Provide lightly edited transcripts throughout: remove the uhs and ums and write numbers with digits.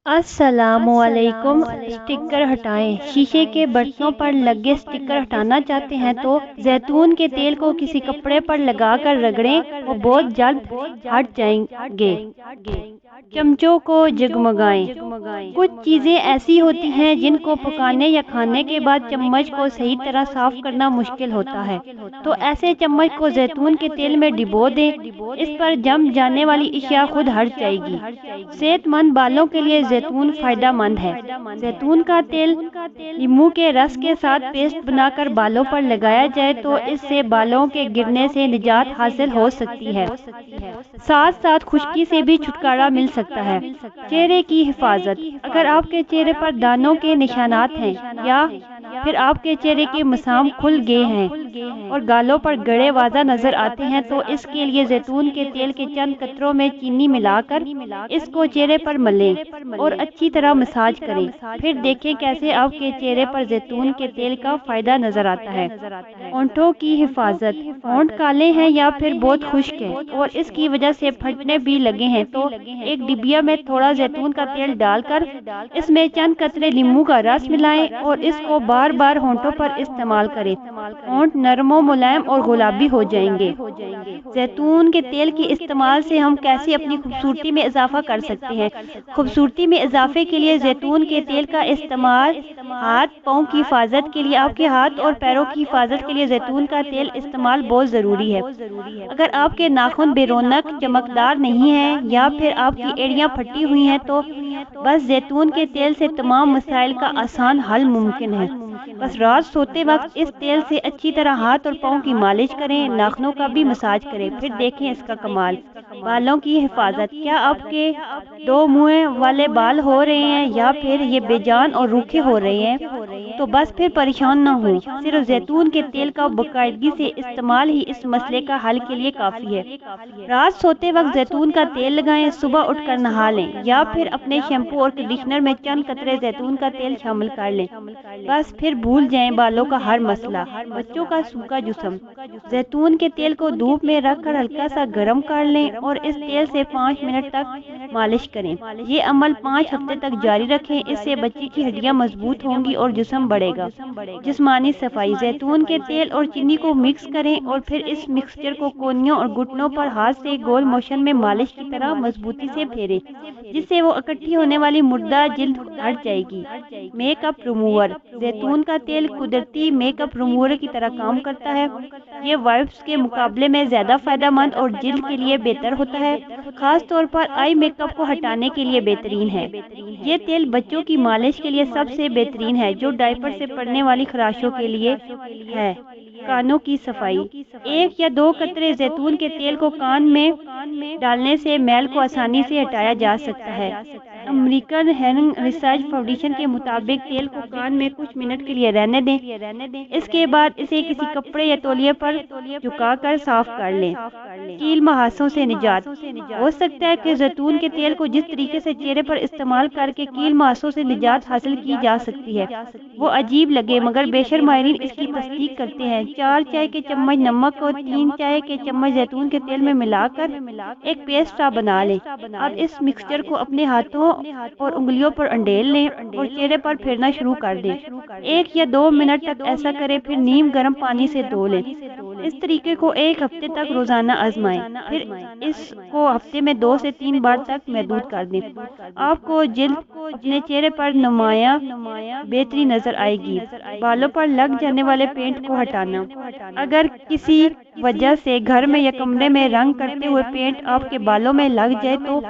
السلام علیکم۔ سٹیکر ہٹائیں۔ شیشے کے برتنوں پر لگے سٹیکر ہٹانا چاہتے ہیں تو زیتون کے تیل کو کسی کپڑے پر لگا کر رگڑیں، وہ بہت جلد ہٹ جائیں گے۔ چمچوں کو جگمگائیں۔ کچھ چیزیں ایسی ہوتی ہیں جن کو پکانے یا کھانے کے بعد چمچ کو صحیح طرح صاف کرنا مشکل ہوتا ہے، تو ایسے چمچ کو زیتون کے تیل میں ڈبو دیں۔ اس پر جم جانے والی اشیاء خود ہٹ جائے گی۔ صحت مند بالوں کے لیے زیتون فائدہ مند ہے۔ زیتون کا تیل لیموں کے رس کے ساتھ پیسٹ بنا کر بالوں پر لگایا جائے تو اس سے بالوں کے گرنے سے نجات حاصل ہو سکتی ہے، ساتھ ساتھ خشکی سے بھی چھٹکارا مل سکتا ہے۔ چہرے کی حفاظت۔ اگر آپ کے چہرے پر دانوں کے نشانات ہیں یا پھر آپ کے چہرے کے مسام کھل گئے ہیں اور گالوں پر گڑھے واضح نظر آتے ہیں تو اس کے لیے زیتون کے تیل کے چند قطروں میں چینی ملا کر اس کو چہرے پر ملیں اور اچھی طرح مساج کریں، پھر دیکھیں کیسے آپ کے چہرے پر زیتون کے تیل کا فائدہ نظر آتا ہے۔ ہونٹوں کی حفاظت۔ ہونٹ کالے ہیں یا پھر بہت خشک ہیں اور اس کی وجہ سے پھٹنے بھی لگے ہیں تو ایک ڈبیا میں تھوڑا زیتون کا تیل ڈال کر اس میں چند قطرے لیموں کا رس ملائیں اور اس کو بار بار ہونٹوں پر استعمال کریں۔ ہونٹ نرم و ملائم اور گلابی ہو جائیں گے۔ زیتون کے تیل کے استعمال سے ہم کیسے اپنی خوبصورتی میں اضافہ کر سکتے ہیں؟ خوبصورتی میں اضافے کے لیے زیتون کے تیل کا استعمال۔ ہاتھ پاؤں کی حفاظت کے لیے، آپ کے ہاتھ اور پیروں کی حفاظت کے لیے زیتون کا تیل استعمال بہت ضروری ہے۔ اگر آپ کے ناخن بے رونق چمکدار نہیں ہیں یا پھر آپ کی ایڑیاں پھٹی ہوئی ہیں تو بس زیتون کے تیل سے تمام مسائل کا آسان حل ممکن ہے۔ بس رات سوتے وقت اس تیل سے اچھی طرح ہاتھ اور پاؤں کی مالش کریں، ناخنوں کا بھی مساج کریں، پھر دیکھیں اس کا کمال۔ بالوں کی حفاظت۔ کیا آپ کے دو منہ والے بال ہو رہے ہیں یا پھر یہ بے جان اور روکھے ہو رہے ہیں تو بس پھر پریشان نہ ہوں، صرف زیتون کے تیل کا باقاعدگی سے استعمال ہی اس مسئلے کا حل کے لیے کافی ہے۔ رات سوتے وقت زیتون کا تیل لگائیں، صبح اٹھ کر نہا لیں یا پھر اپنے شیمپو اور کنڈیشنر میں چند قطرے زیتون کا تیل شامل کر لیں، بس پھر بھول جائیں بالوں کا ہر مسئلہ۔ بچوں کا سوکھا جسم۔ زیتون کے تیل کو دھوپ میں رکھ کر ہلکا سا گرم کر لیں اور اس تیل سے 5 منٹ تک مالش کریں۔ یہ عمل 5 ہفتے تک جاری رکھیں، اس سے بچے کی ہڈیاں مضبوط ہوں گی اور جسم بڑھے گا۔ جسمانی صفائی۔ زیتون کے تیل اور چینی کو مکس کریں اور پھر اس مکسچر کو کونیوں اور گھٹنوں پر ہاتھ سے گول موشن میں مالش کی طرح مضبوطی سے پھیریں، جس سے وہ اکٹھی ہونے والی مردہ جلد ہٹ جائے گی۔ Make up remover. زیتون کا تیل قدرتی میک اپ ریموور کی طرح کام کرتا ہے۔ یہ وائپس کے مقابلے میں زیادہ فائدہ مند اور جلد کے لیے بہتر ہوتا ہے، خاص طور پر آئی میک اپ کو ہٹانے کے لیے بہترین ہے۔ یہ تیل بچوں کی مالش کے لیے سب سے بہترین ہے جو ڈائپر سے پڑنے والی خراشوں کے لیے ہے۔ کانوں کی صفائی۔ 1 یا 2 قطرے زیتون کے تیل کو کان میں ڈالنے سے میل کو آسانی سے ہٹایا جا سکتا ہے۔ امریکن ہیئرنگ ریسرچ فاؤنڈیشن کے مطابق تیل کو کان میں کچھ منٹ کے لیے رہنے دیں، اس کے بعد اسے کسی کپڑے یا تولیے پر جھکا کر صاف کر لیں۔ کیل مہاسوں سے نجات۔ ہو سکتا ہے کہ زیتون کے تیل کو جس طریقے سے چہرے پر استعمال کر کے کیل مہاسوں سے نجات حاصل کی جا سکتی ہے وہ عجیب لگے، مگر بیشتر ماہرین اس کی تصدیق کرتے ہیں۔ 4 چائے کے چمچ نمک اور 3 چائے کے چمچ زیتون کے تیل میں ملا کر ایک پیسٹ سا بنا لیں۔ اب اس مکسچر کو اپنے ہاتھوں اور انگلیوں پر انڈیل لیں اور چہرے پر پھیرنا شروع کر دیں۔ 1 یا 2 منٹ تک ایسا کریں، پھر نیم گرم پانی سے دھو لیں۔ اس طریقے کو 1 ہفتے تک روزانہ آزمائیں، پھر اس کو ہفتے میں 2 سے 3 بار تک محدود کر دیں۔ آپ کو جلد اپنے چہرے پر نمایاں بہتری نظر آئے گی۔ بالوں پر لگ جانے والے پینٹ کو ہٹانا۔ اگر کسی وجہ سے گھر میں یا کمرے میں رنگ کرتے ہوئے پینٹ آپ کے بالوں میں لگ جائے تو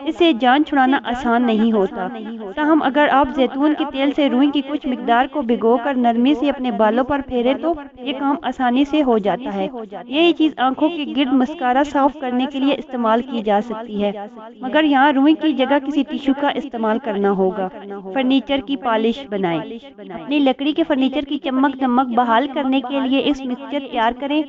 اسے جان چھڑانا آسان نہیں ہوتا، تاہم اگر آپ زیتون کے تیل سے روئی کی کچھ مقدار کو بھگو کر نرمی سے اپنے بالوں پر پھیریں تو یہ کام آسانی سے ہو جاتا ہے۔ یہی چیز آنکھوں کے گرد مسکارا صاف کرنے کے لیے استعمال کی جا سکتی ہے، مگر یہاں روئی کی جگہ کسی ٹیشو کا استعمال کرنا ہوگا۔ فرنیچر کی پالش بنائیں۔ اپنی لکڑی کے فرنیچر کی چمک دمک بحال کرنے کے لیے اس مکسچر تیار کریں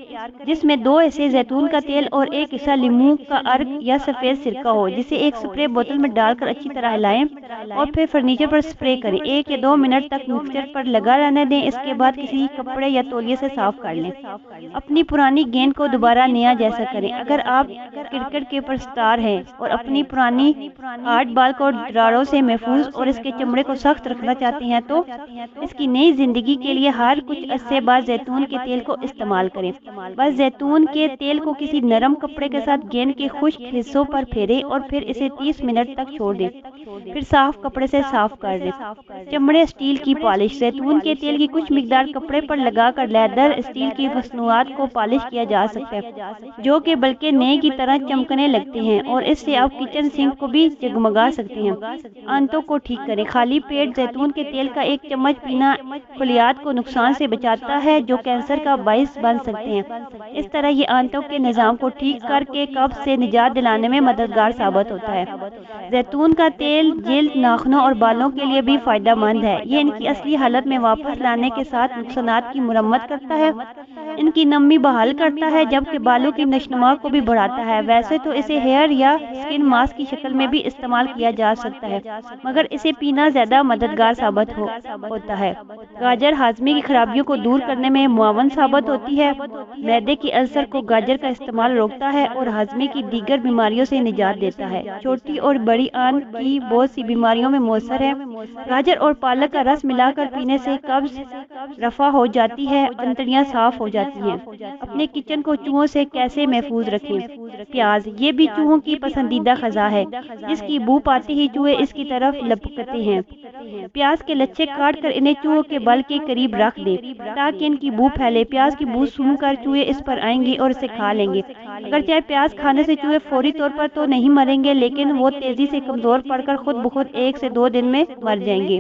جس میں 2 حصے زیتون کا تیل اور 1 حصہ لیموں کا عرق یا سفید سرکہ ہو، جسے ایک سپرے بوتل میں ڈال کر اچھی طرح ہلائیں اور پھر فرنیچر پر سپرے کریں۔ 1 یا 2 منٹ تک مکسچر پر لگا رہنے دیں، اس کے بعد کسی کپڑے یا تولیے سے صاف کر لیں۔ اپنی پرانی گیند کو دوبارہ نیا جیسا کریں۔ اگر آپ کرکٹ کے پرستار ہیں اور اپنی پرانی 8 بال کو راڑوں سے محفوظ اور اس کے چمڑے کو سخت رکھنا چاہتے ہیں تو اس کی نئی زندگی کے لیے ہر کچھ عرصے بعد زیتون کے تیل کو استعمال کریں۔ بس زیتون کے تیل کو کسی نرم کپڑے کے ساتھ گیند کے خشک حصوں پر پھیریں اور پھر اسے 30 منٹ تک چھوڑ دیں، پھر صاف کپڑے سے صاف کر دیں۔ چمڑے اسٹیل کی پالش۔ زیتون کے تیل کی کچھ مقدار کپڑے پر لگا کر لیدر اسٹیل کی مصنوعات کو پالش کیا جا سکتا ہے، جو کہ بلکہ نئے کی طرح چمکنے لگتے ہیں، اور اس سے آپ کچن سنک کو بھی جگمگا سکتے ہیں۔ آنتوں کو ٹھیک کریں۔ خالی پیٹ زیتون کے تیل کا 1 چمچ پینا خلیات کو نقصان سے بچاتا ہے جو کینسر کا باعث بن سکتے ہیں۔ اس طرح یہ آنتوں کے نظام کو ٹھیک کر کے قبض سے نجات دلانے میں مددگار ثابت ہوتا ہے۔ زیتون کا تیل جلد، ناخنوں اور بالوں کے لیے بھی فائدہ مند ہے۔ یہ ان کی اصلی حالت میں واپس لانے کے ساتھ نقصانات کی مرمت کرتا ہے، ان کی نمی بحال کرتا ہے، جبکہ بالوں کی نشوونما کو بھی بڑھاتا ہے۔ ویسے تو اسے ہیئر یا سکن ماسک کی شکل میں بھی استعمال کیا جا سکتا ہے، مگر اسے پینا زیادہ مددگار ثابت ہوتا ہے۔ گاجر ہاضمے کی خرابیوں کو دور کرنے میں معاون ثابت ہوتی ہے۔ معدے کی السر کو گاجر کا استعمال روکتا ہے اور ہاضمے کی دیگر بیماریوں سے نجات دیتا ہے۔ چھوٹی اور بڑی آنت کی بہت سی بیماریوں میں مؤثر ہے۔ گاجر اور پالک کا رس ملا کر پینے سے قبض رفع ہو جاتی ہے، انتڑیاں صاف ہو جاتی ہیں۔ اپنے کچن کو چوہوں سے کیسے محفوظ رکھیں؟ پیاز، یہ بھی چوہوں کی پسندیدہ غذا ہے، جس کی بو پاتے ہی چوہے اس کی طرف لپکتے ہیں۔ پیاز کے لچھے کاٹ کر انہیں چوہوں کے بل کے قریب رکھ دیں تاکہ ان کی بو پھیلے۔ پیاز کی بو سونگھ کر چوہے اس پر آئیں گے اور اسے کھا لیں گے۔ اگرچہ پیاز کھانے سے چوہے فوری طور پر تو نہیں مریں گے، لیکن وہ تیزی سے کمزور پڑ کر خود بخود 1 سے 2 دن میں مر جائیں گے۔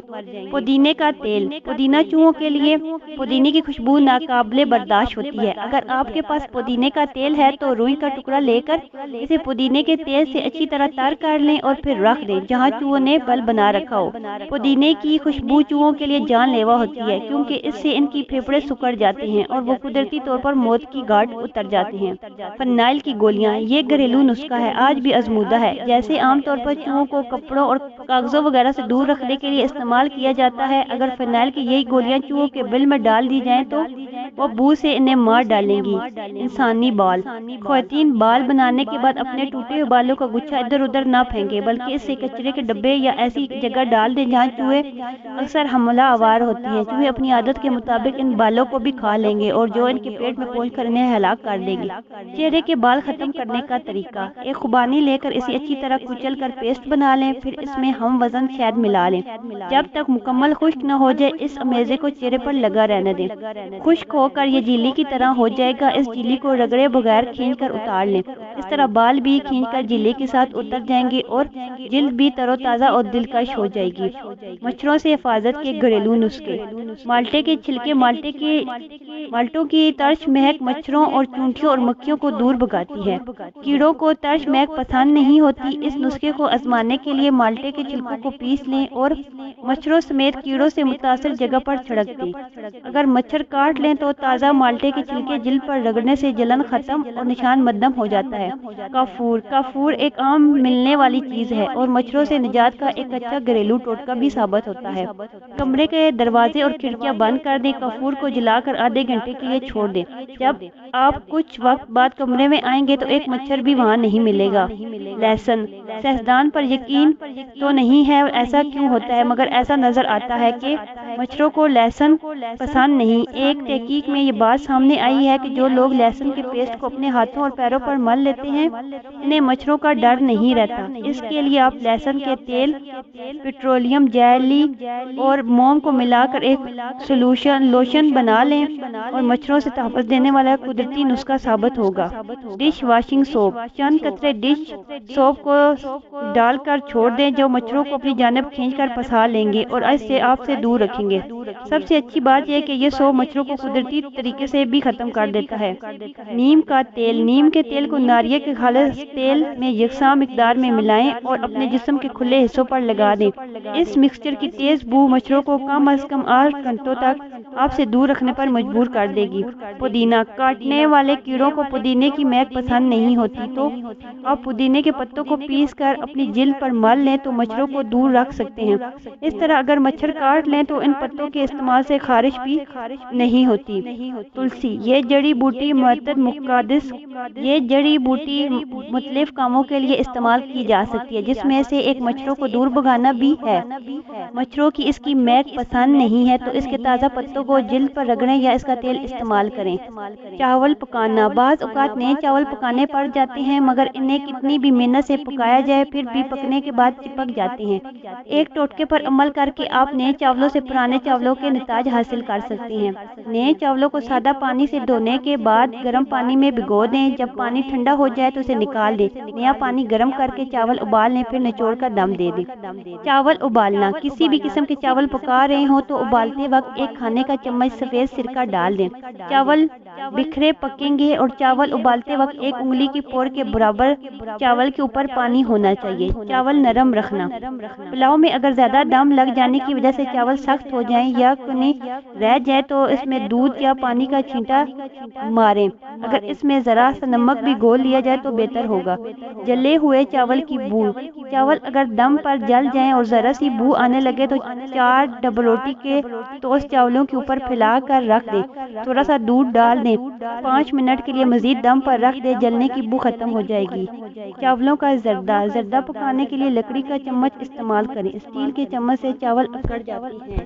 پودینے کا تیل۔ پودینہ چوہوں کے لیے پودینے کی خوشبو ناقابل برداشت ہوتی ہے۔ اگر آپ کے پاس پودینے کا تیل ہے تو روئی کا ٹکڑا لے کر اسے پودینے کے تیل سے اچھی طرح تر کر لیں اور پھر رکھ دیں جہاں چوہوں نے بل بنا رکھا ہو۔ پودینے کی خوشبو چوہوں کے لیے جان لیوا ہوتی ہے، کیونکہ اس سے ان کی پھیپھڑے سکڑ جاتے ہیں اور وہ قدرتی طور پر موت کی گھاٹ اتر جاتے ہیں۔ فنائل کی گولیاں۔ یہ گھریلو نسخہ ہے، آج بھی آزمودہ ہے۔ جیسے عام طور پر چوہوں کو کپڑوں اور کاغذوں وغیرہ سے دور رکھنے کے لیے استعمال کیا جاتا ہے، اگر فنائل کی یہی گولیاں چوہوں کے بل میں ڈال دی جائیں تو وہ بو سے انہیں مار ڈالیں گی۔ انسانی بال۔ خواتین بال بنانے کے بعد اپنے ٹوٹے ہوئے بالوں کا گچھا ادھر ادھر نہ پھینکیں، بلکہ اسے کچرے کے ڈبے یا ایسی جگہ ڈال دیں جہاں چوہے اکثر حملہ آور ہوتے ہیں۔ چوہے اپنی عادت کے مطابق ان بالوں کو بھی کھا لیں گے اور جو ان کے پیٹ میں پہنچ کر انہیں ہلاک کر دیں گے۔ چہرے کے بال ختم کرنے کا طریقہ۔ ایک خوبانی لے کر اسے اچھی طرح کچل کر پیسٹ بنا لیں، پھر اس میں ہم وزن شہد ملا لیں۔ جب تک مکمل خشک نہ ہو جائے اس امیزے کو چہرے پر لگا رہنے دیں۔ خشک ہو کر یہ جیلی کی طرح ہو جائے گا، اس جیلی کو رگڑے بغیر کھینچ کر اتار لیں۔ اس طرح بال بھی کھینچ کر جیلی کے ساتھ اتر جائیں گے اور جلد بھی تر و تازہ اور دلکش ہو جائے گی۔ مچھروں سے حفاظت کے گھریلو نسخے۔ مالٹے کے چھلکے۔ مالٹوں کی ترش مہک مچھروں اور چونٹیوں اور مکھیوں کو دور بھگاتی ہے۔ کیڑوں کو ترش مہک پسند نہیں ہوتی۔ اس نسخے کو آزمانے کے لیے مالٹے کے چھلکوں کو پیس لیں اور مچھروں سمیت کیڑوں سے متاثر جگہ پر چھڑک دیں۔ اگر مچھر کاٹ لیں تو تازہ مالٹے کے چھلکے جلد پر رگڑنے سے جلن ختم اور نشان مدم ہو جاتا ہے۔ کافور۔ کافور ایک عام ملنے والی چیز ہے اور مچھروں سے نجات کا ایک اچھا گھریلو ٹوٹکا بھی ثابت ہوتا ہے۔ کمرے کے دروازے اور کھڑکیاں بند کر دیں۔ کافور کو جلا کر آدھے گھنٹے کے لیے چھوڑ دیں۔ جب آپ کچھ وقت بعد کمرے میں آئیں گے تو ایک مچھر بھی وہاں نہیں ملے گا۔ لہسن۔ سیاستدان پر یقین تو نہیں ہے ایسا کیوں ہوتا ہے، مگر ایسا نظر آتا ہے کہ مچھروں کو لہسن پسند نہیں۔ ایک تحقیق میں یہ بات سامنے آئی ہے کہ جو لوگ لہسن کے پیسٹ کو اپنے ہاتھوں اور پیروں پر مل لیتے ہیں انہیں مچھروں کا ڈر نہیں رہتا۔ اس کے لیے آپ لہسن کے تیل، پیٹرولیم جیلی اور موم کو ملا کر ایک لوشن بنا لیں اور مچھروں سے تحفظ دینے والا قدرتی نسخہ ثابت ہوگا۔ Dish washing soap. چند قطرے ڈش سوپ کو ڈال کر چھوڑ دیں جو مچھروں کو اپنی جانب کھینچ کر پھنسا لیں گے اور اس سے آپ سے دور رکھیں گے۔ سب سے اچھی بات یہ کہ یہ سوپ مچھروں کو قدرتی طریقے سے بھی ختم کر دیتا ہے۔ نیم کا تیل۔ نیم کے تیل کو ناریل کے خالص تیل میں یکساں مقدار میں ملائیں اور اپنے جسم کے کھلے حصوں پر لگا دیں۔ اس مکسچر کی تیز بو مچھروں کو کم از کم 8 گھنٹوں تک آپ سے دور رکھنے پر مجبور کر دے گی۔ پودینہ، کاٹنے والے کیڑوں کو پودینے کی مہک پسند نہیں ہوتی، تو آپ پودینے کے پتوں کو پیس کر اپنی جلد پر مل لیں تو مچھروں کو دور رکھ سکتے ہیں۔ اس طرح اگر مچھر کاٹ لیں تو ان پتوں کے استعمال سے خارش بھی نہیں ہوتی۔ تلسی، یہ جڑی بوٹی معطر مقدس، یہ جڑی بوٹی مختلف کاموں کے لیے استعمال کی جا سکتی ہے، جس میں سے ایک مچھروں کو دور بھگانا بھی ہے۔ مچھروں کی اس کی مہک پسند نہیں ہے تو اس کے تازہ پتوں کو جلد پر رگڑیں یا اس کا تیل استعمال کریں۔ چاول پکانا، بعض اوقات نئے چاول پکانے پڑ جاتے ہیں مگر انہیں کتنی بھی محنت سے پکایا جائے پھر بھی پکنے کے بعد چپک جاتے ہیں۔ ایک ٹوٹکے پر عمل کر کے آپ نئے چاولوں سے پرانے چاولوں کے نتائج حاصل کر سکتے ہیں۔ نئے چاولوں کو سادہ پانی سے دھونے کے بعد گرم پانی میں بھگو دیں، جب پانی ٹھنڈا ہو جائے تو اسے نکال دیں، نیا پانی گرم کر کے چاول ابال لیں، پھر نچوڑ کر دم دے دیں۔ چاول ابالنا، کسی بھی قسم کے چاول پکا رہے ہوں تو ابالتے وقت ایک کھانے کا چمچ سفید سرکہ ڈال دیں۔ چاول بکھرے پکیں گے اور چاول ابالتے وقت ایک انگلی کی پور کے برابر چاول کے اوپر پانی ہونا چاہیے۔ چاول نرم رکھنا، پلاؤ میں اگر زیادہ دم لگ جانے کی وجہ سے چاول سخت ہو جائیں یا کنی رہ جائے تو اس میں دودھ یا پانی کا چھینٹا ماریں، اگر اس میں ذرا سا نمک بھی گھول لیا جائے تو بہتر ہوگا۔ جلے ہوئے چاول کی بو، چاول اگر دم پر جل جائیں اور ذرا سی بو آنے لگے تو 4 ڈبل روٹی کے ٹوسٹ چاولوں کے اوپر پھیلا کر رکھ دیں، تھوڑا سا دودھ ڈال دیں، 5 منٹ کے لیے مزید دم پر رکھ دیں، جلنے کی بو ختم ہو جائے گی۔ چاولوں کا زردہ، زردہ پکانے کے لیے لکڑی کا چمچ استعمال کریں، اسٹیل کے چمچ سے چاول اکڑ جاتے ہیں۔